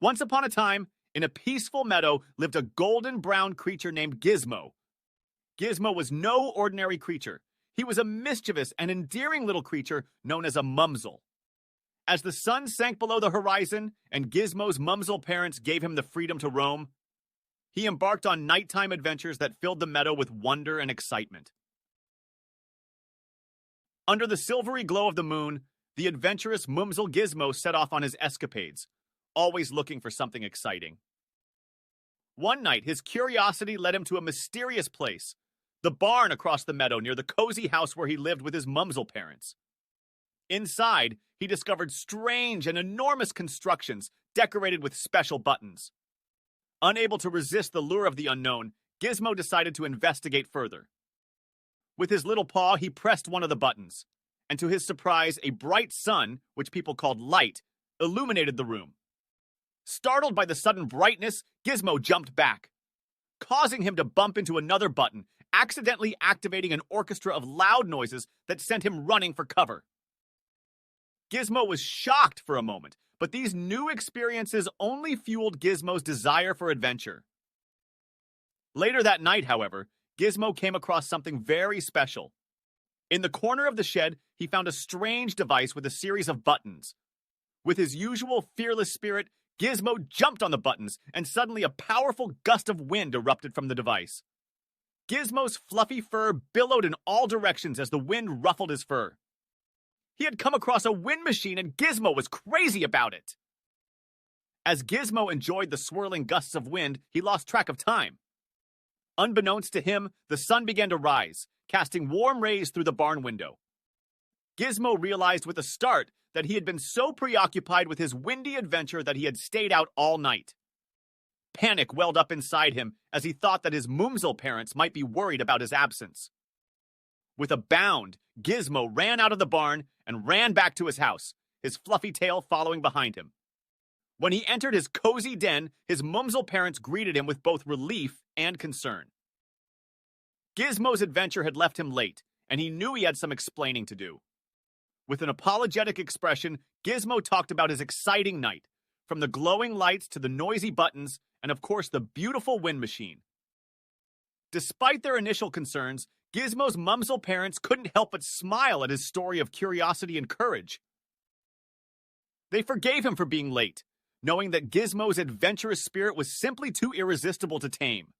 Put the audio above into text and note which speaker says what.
Speaker 1: Once upon a time, in a peaceful meadow lived a golden brown creature named Gizmo. Gizmo was no ordinary creature. He was a mischievous and endearing little creature known as a Mumsel. As the sun sank below the horizon and Gizmo's Mumsel parents gave him the freedom to roam, he embarked on nighttime adventures that filled the meadow with wonder and excitement. Under the silvery glow of the moon, the adventurous Mumsel Gizmo set off on his escapades, always looking for something exciting. One night, his curiosity led him to a mysterious place, the barn across the meadow near the cozy house where he lived with his Mumsel parents. Inside, he discovered strange and enormous constructions decorated with special buttons. Unable to resist the lure of the unknown, Gizmo decided to investigate further. With his little paw, he pressed one of the buttons, and to his surprise, a bright sun, which people called light, illuminated the room. Startled by the sudden brightness, Gizmo jumped back, causing him to bump into another button, accidentally activating an orchestra of loud noises that sent him running for cover. Gizmo was shocked for a moment, but these new experiences only fueled Gizmo's desire for adventure. Later that night, however, Gizmo came across something very special. In the corner of the shed, he found a strange device with a series of buttons. With his usual fearless spirit, Gizmo jumped on the buttons, and suddenly a powerful gust of wind erupted from the device. Gizmo's fluffy fur billowed in all directions as the wind ruffled his fur. He had come across a wind machine, and Gizmo was crazy about it. As Gizmo enjoyed the swirling gusts of wind, he lost track of time. Unbeknownst to him, the sun began to rise, casting warm rays through the barn window. Gizmo realized with a start that he had been so preoccupied with his windy adventure that he had stayed out all night. Panic welled up inside him as he thought that his Mumsel parents might be worried about his absence. With a bound, Gizmo ran out of the barn and ran back to his house, his fluffy tail following behind him. When he entered his cozy den, his Mumsel parents greeted him with both relief and concern. Gizmo's adventure had left him late, and he knew he had some explaining to do. With an apologetic expression, Gizmo talked about his exciting night, from the glowing lights to the noisy buttons, and of course the beautiful wind machine. Despite their initial concerns, Gizmo's Mumsel parents couldn't help but smile at his story of curiosity and courage. They forgave him for being late, knowing that Gizmo's adventurous spirit was simply too irresistible to tame.